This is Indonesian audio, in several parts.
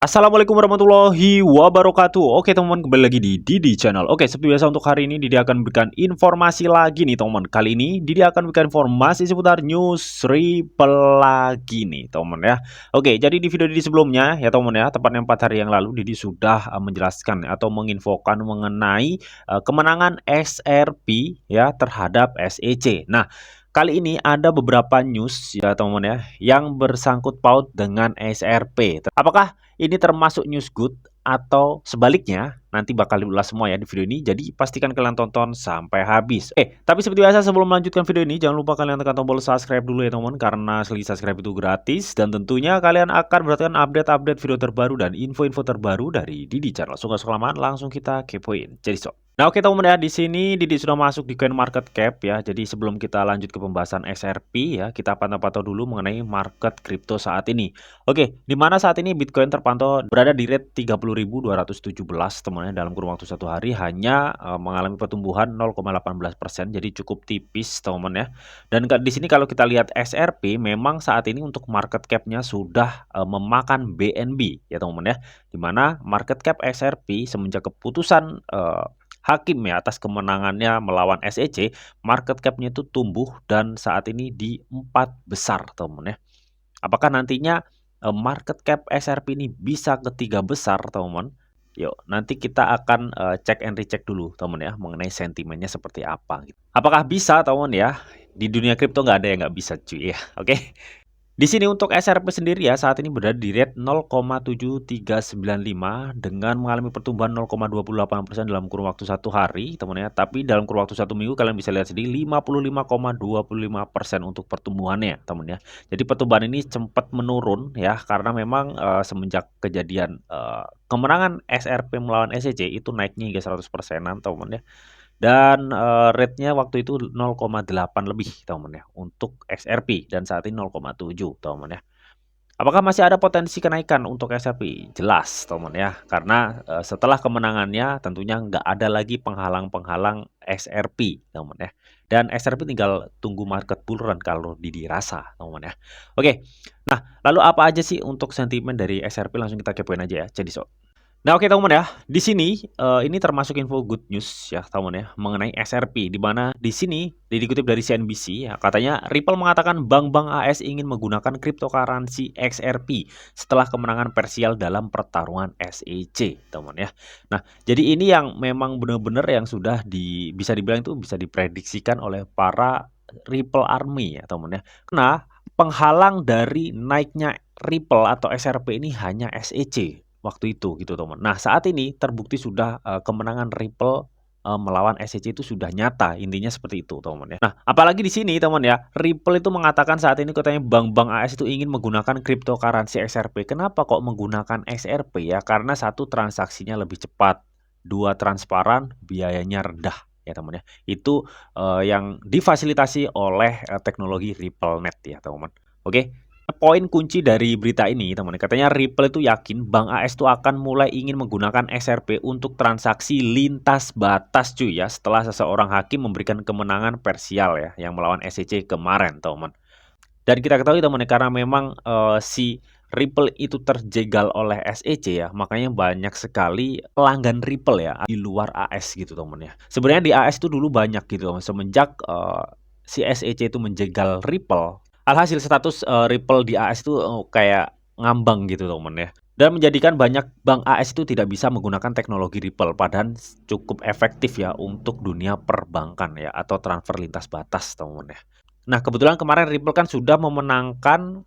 Assalamualaikum warahmatullahi wabarakatuh. Oke teman-teman, kembali lagi di Didi Channel. Oke, seperti biasa untuk hari ini Didi akan berikan informasi lagi nih teman. Kali ini Didi akan berikan informasi seputar news Ripple lagi nih teman ya. Oke, jadi di video Didi sebelumnya ya teman ya, tepatnya 4 hari yang lalu Didi sudah menjelaskan atau menginfokan mengenai kemenangan SRP ya terhadap SEC. Nah, kali ini ada beberapa news ya teman ya yang bersangkut paut dengan SRP. Apakah ini termasuk news good atau sebaliknya? Nanti bakal diulas semua ya di video ini. Jadi pastikan kalian tonton sampai habis. Tapi seperti biasa sebelum melanjutkan video ini, jangan lupa kalian tekan tombol subscribe dulu ya teman-teman, karena sekali subscribe itu gratis dan tentunya kalian akan mendapatkan update-update video terbaru dan info-info terbaru dari Didi Channel. Suka kelamaan, langsung kita kepoin. Jadi Nah, oke teman-teman ya, di sini Didi sudah masuk di Coin Market Cap ya. Jadi sebelum kita lanjut ke pembahasan SRP ya, kita pantau-pantau dulu mengenai market kripto saat ini. Oke, di mana saat ini Bitcoin terpantau berada di rate 30.217 teman-teman, dalam kurun waktu satu hari hanya mengalami pertumbuhan 0,18%, jadi cukup tipis teman-teman ya. Dan di sini kalau kita lihat SRP, memang saat ini untuk market cap-nya sudah memakan BNB ya teman-teman ya. Di mana market cap SRP semenjak keputusan hakim ya atas kemenangannya melawan SEC, market cap-nya itu tumbuh dan saat ini di 4 besar teman-teman ya. Apakah nantinya market cap SRP ini bisa ke 3 besar teman-teman? Yuk, nanti kita akan cek and recheck dulu teman ya mengenai sentimennya seperti apa gitu. Apakah bisa teman ya? Di dunia kripto nggak ada yang nggak bisa cuy ya. Oke. Di sini untuk SRP sendiri ya saat ini berada di rate 0,7395 dengan mengalami pertumbuhan 0,28% dalam kurun waktu satu hari teman ya. Tapi dalam kurun waktu satu minggu kalian bisa lihat sendiri 55,25% untuk pertumbuhannya teman ya. Jadi pertumbuhan ini sempat menurun ya karena memang semenjak kejadian kemenangan SRP melawan SEC itu naiknya hingga 100%-an teman ya. Dan rate-nya waktu itu 0,8 lebih teman ya untuk XRP dan saat ini 0,7 teman ya. Apakah masih ada potensi kenaikan untuk XRP? Jelas teman ya, karena setelah kemenangannya tentunya nggak ada lagi penghalang-penghalang XRP teman ya. Dan XRP tinggal tunggu market bull run kalau dirasa teman ya. Oke, nah lalu apa aja sih untuk sentimen dari XRP, langsung kita kepoin aja ya. Jadi Nah, oke teman ya, di sini ini termasuk info good news ya teman ya mengenai SRP, di mana di sini dikutip dari CNBC ya, katanya Ripple mengatakan bank-bank AS ingin menggunakan cryptocurrency XRP setelah kemenangan parsial dalam pertarungan SEC teman ya. Nah, jadi ini yang memang benar-benar yang sudah bisa dibilang itu bisa diprediksikan oleh para Ripple Army ya teman ya. Karena penghalang dari naiknya Ripple atau SRP ini hanya SEC waktu itu gitu teman. Nah saat ini terbukti sudah kemenangan Ripple melawan SEC itu sudah nyata, intinya seperti itu teman ya. Nah apalagi di sini teman ya, Ripple itu mengatakan saat ini katanya bank-bank AS itu ingin menggunakan cryptocurrency XRP. Kenapa kok menggunakan XRP ya? Karena satu, transaksinya lebih cepat, dua, transparan, biayanya rendah ya teman ya. Itu yang difasilitasi oleh teknologi RippleNet ya teman. Oke. Poin kunci dari berita ini teman, katanya Ripple itu yakin Bank AS itu akan mulai ingin menggunakan XRP untuk transaksi lintas batas cuy ya, setelah seseorang hakim memberikan kemenangan parsial ya yang melawan SEC kemarin teman. Dan kita ketahui teman karena memang si Ripple itu terjegal oleh SEC ya, makanya banyak sekali pelanggan Ripple ya di luar AS gitu teman ya. Sebenarnya di AS itu dulu banyak gitu teman, semenjak si SEC itu menjegal Ripple. Alhasil status Ripple di AS itu kayak ngambang gitu teman ya. Dan menjadikan banyak bank AS itu tidak bisa menggunakan teknologi Ripple, padahal cukup efektif ya untuk dunia perbankan ya atau transfer lintas batas teman ya. Nah kebetulan kemarin Ripple kan sudah memenangkan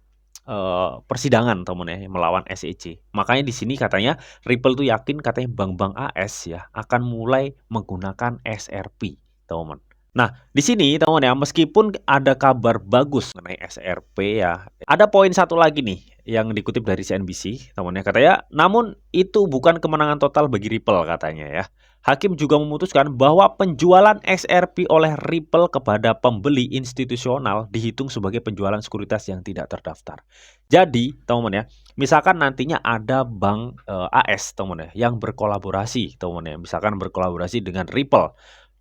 persidangan teman ya melawan SEC. Makanya di sini katanya Ripple tuh yakin katanya bank-bank AS ya akan mulai menggunakan SRP teman. Nah, di sini teman ya, meskipun ada kabar bagus mengenai SRP ya, ada poin satu lagi nih yang dikutip dari CNBC, teman ya, katanya, namun itu bukan kemenangan total bagi Ripple katanya ya. Hakim juga memutuskan bahwa penjualan XRP oleh Ripple kepada pembeli institusional dihitung sebagai penjualan sekuritas yang tidak terdaftar. Jadi, teman ya, misalkan nantinya ada bank AS, teman ya, yang berkolaborasi, teman ya, misalkan berkolaborasi dengan Ripple.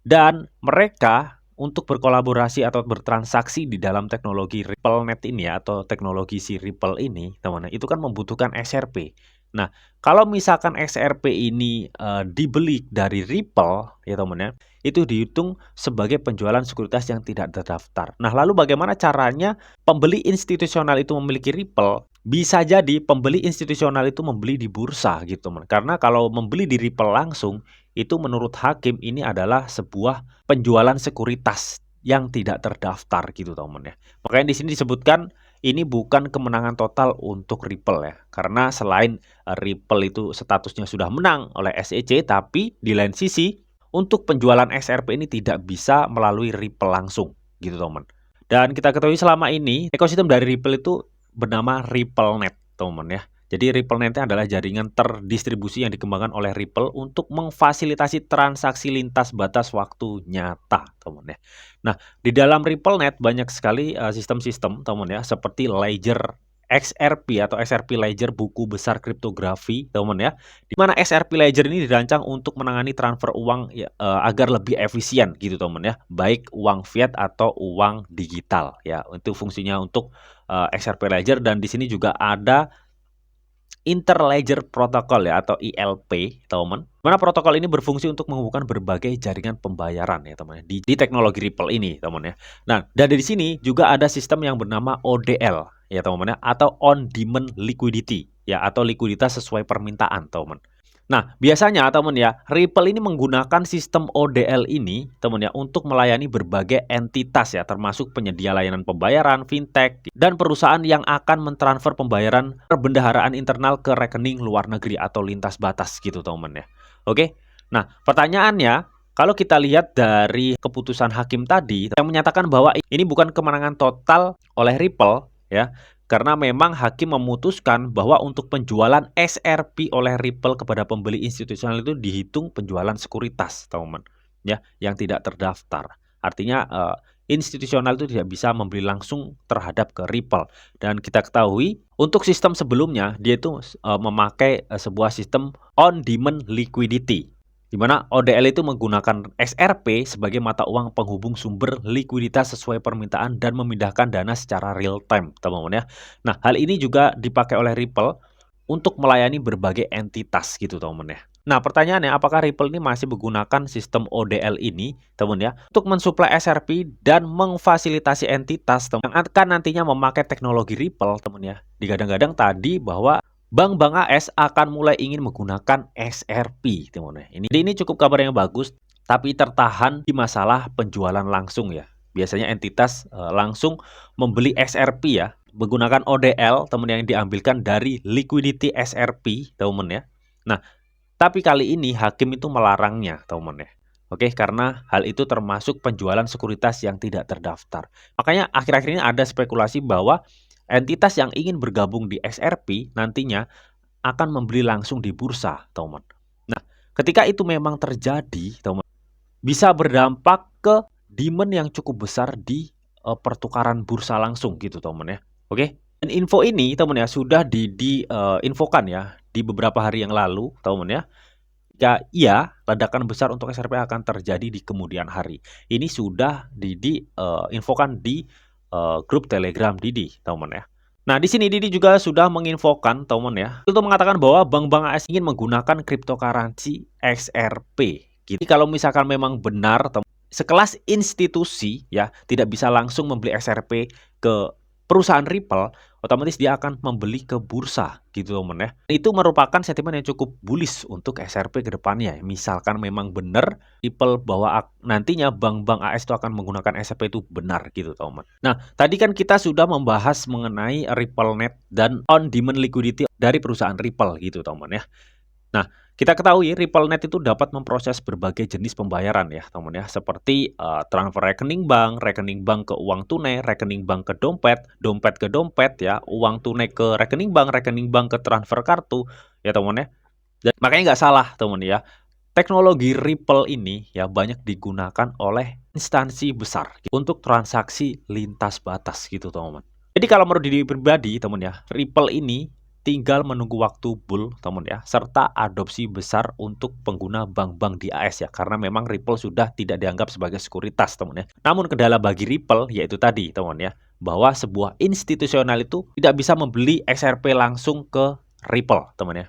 Dan mereka untuk berkolaborasi atau bertransaksi di dalam teknologi RippleNet ini ya, atau teknologi si Ripple ini, teman-teman, itu kan membutuhkan XRP. Nah, kalau misalkan XRP ini dibeli dari Ripple, ya teman ya, itu dihitung sebagai penjualan sekuritas yang tidak terdaftar. Nah, lalu bagaimana caranya pembeli institusional itu memiliki Ripple? Bisa jadi pembeli institusional itu membeli di bursa gitu, teman. Karena kalau membeli di Ripple langsung, itu menurut hakim ini adalah sebuah penjualan sekuritas yang tidak terdaftar gitu, teman ya. Makanya di sini disebutkan ini bukan kemenangan total untuk Ripple ya. Karena selain Ripple itu statusnya sudah menang oleh SEC, tapi di lain sisi untuk penjualan XRP ini tidak bisa melalui Ripple langsung gitu teman. Dan kita ketahui selama ini ekosistem dari Ripple itu bernama RippleNet teman ya. Jadi RippleNet adalah jaringan terdistribusi yang dikembangkan oleh Ripple untuk memfasilitasi transaksi lintas batas waktu nyata teman ya. Nah, di dalam RippleNet banyak sekali sistem-sistem teman ya, seperti Ledger XRP atau XRP Ledger, buku besar kriptografi teman ya. Di mana XRP Ledger ini dirancang untuk menangani transfer uang ya, agar lebih efisien gitu teman ya, baik uang fiat atau uang digital ya. Itu fungsinya untuk XRP Ledger, dan di sini juga ada Interledger Protocol ya atau ILP, teman. Mana protokol ini berfungsi untuk menghubungkan berbagai jaringan pembayaran ya, teman. Di teknologi Ripple ini, teman ya. Nah, dan dari sini juga ada sistem yang bernama ODL ya, teman ya, atau On Demand Liquidity ya, atau likuiditas sesuai permintaan, teman. Nah, biasanya teman ya, Ripple ini menggunakan sistem ODL ini, teman ya, untuk melayani berbagai entitas ya, termasuk penyedia layanan pembayaran, fintech, dan perusahaan yang akan mentransfer pembayaran perbendaharaan internal ke rekening luar negeri atau lintas batas gitu, teman ya. Oke. Nah, pertanyaannya, kalau kita lihat dari keputusan hakim tadi yang menyatakan bahwa ini bukan kemenangan total oleh Ripple ya, karena memang hakim memutuskan bahwa untuk penjualan XRP oleh Ripple kepada pembeli institusional itu dihitung penjualan sekuritas, teman-teman, ya, yang tidak terdaftar. Artinya institusional itu tidak bisa membeli langsung terhadap ke Ripple. Dan kita ketahui untuk sistem sebelumnya dia itu memakai sebuah sistem on demand liquidity, di mana ODL itu menggunakan XRP sebagai mata uang penghubung sumber likuiditas sesuai permintaan dan memindahkan dana secara real time, teman-teman ya. Nah, hal ini juga dipakai oleh Ripple untuk melayani berbagai entitas gitu, teman-teman ya. Nah, pertanyaannya, apakah Ripple ini masih menggunakan sistem ODL ini, teman ya, untuk mensuplai XRP dan memfasilitasi entitas yang akan nantinya memakai teknologi Ripple, teman ya. Digadang-gadang tadi bahwa bank-bank AS akan mulai ingin menggunakan XRP, teman-teman. Ini cukup kabar yang bagus, tapi tertahan di masalah penjualan langsung ya. Biasanya entitas langsung membeli XRP ya, menggunakan ODL, teman, yang diambilkan dari liquidity XRP, teman ya. Nah, tapi kali ini hakim itu melarangnya, teman ya. Oke, karena hal itu termasuk penjualan sekuritas yang tidak terdaftar. Makanya akhir-akhir ini ada spekulasi bahwa entitas yang ingin bergabung di XRP nantinya akan membeli langsung di bursa, teman. Nah, ketika itu memang terjadi, teman, bisa berdampak ke demand yang cukup besar di pertukaran bursa langsung gitu, teman ya. Oke. Dan info ini, teman ya, sudah diinfokan ya di beberapa hari yang lalu, teman ya. Iya, ledakan besar untuk XRP akan terjadi di kemudian hari. Ini sudah diinfokan di grup Telegram Didi, teman ya. Nah, di sini Didi juga sudah menginfokan, teman ya, itu mengatakan bahwa bank-bank AS ingin menggunakan cryptocurrency XRP. Jadi kalau misalkan memang benar, sekelas institusi ya tidak bisa langsung membeli XRP ke perusahaan Ripple, otomatis dia akan membeli ke bursa gitu, teman ya. Itu merupakan sentimen yang cukup bullish untuk XRP ke depannya. Misalkan memang benar Ripple bahwa nantinya bank-bank AS itu akan menggunakan XRP itu benar gitu, teman. Nah, tadi kan kita sudah membahas mengenai RippleNet dan on demand liquidity dari perusahaan Ripple gitu, teman ya. Nah, kita ketahui RippleNet itu dapat memproses berbagai jenis pembayaran ya, teman ya, seperti transfer rekening bank ke uang tunai, rekening bank ke dompet, dompet ke dompet ya, uang tunai ke rekening bank ke transfer kartu ya, teman ya. Dan makanya nggak salah, teman ya. Teknologi Ripple ini ya banyak digunakan oleh instansi besar untuk transaksi lintas batas gitu, teman. Jadi kalau menurut diri pribadi, teman ya, Ripple ini tinggal menunggu waktu bull, teman ya, serta adopsi besar untuk pengguna bank-bank di AS ya, karena memang Ripple sudah tidak dianggap sebagai sekuritas, teman ya. Namun kendala bagi Ripple yaitu tadi, teman ya, bahwa sebuah institusional itu tidak bisa membeli XRP langsung ke Ripple, teman ya.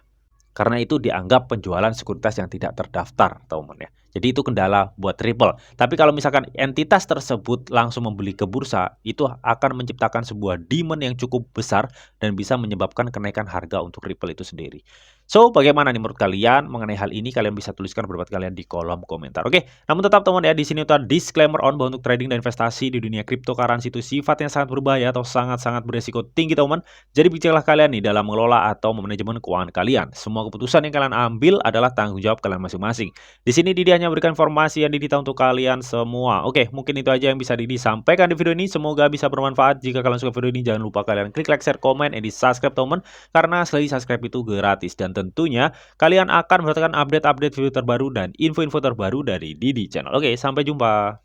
karena itu dianggap penjualan sekuritas yang tidak terdaftar, teman-teman ya. Jadi itu kendala buat Ripple. Tapi kalau misalkan entitas tersebut langsung membeli ke bursa, itu akan menciptakan sebuah demand yang cukup besar dan bisa menyebabkan kenaikan harga untuk Ripple itu sendiri. So, bagaimana nih menurut kalian mengenai hal ini? Kalian bisa tuliskan pendapat kalian di kolom komentar. Oke, namun tetap teman ya, di sini tuh ada disclaimer on bahwa untuk trading dan investasi di dunia cryptocurrency itu sifatnya sangat berbahaya atau sangat-sangat beresiko tinggi, teman. Jadi bijaklah kalian nih dalam mengelola atau memanajemen keuangan kalian. Semua keputusan yang kalian ambil adalah tanggung jawab kalian masing-masing. Di sini Didi hanya memberikan informasi yang Didi untuk kalian semua. Oke, mungkin itu aja yang bisa Didi sampaikan di video ini. Semoga bisa bermanfaat. Jika kalian suka video ini, jangan lupa kalian klik like, share, komen, dan di subscribe, teman. Karena sekali subscribe itu gratis. Dan tentunya kalian akan mendapatkan update-update video terbaru dan info-info terbaru dari Didi Channel. Oke, sampai jumpa.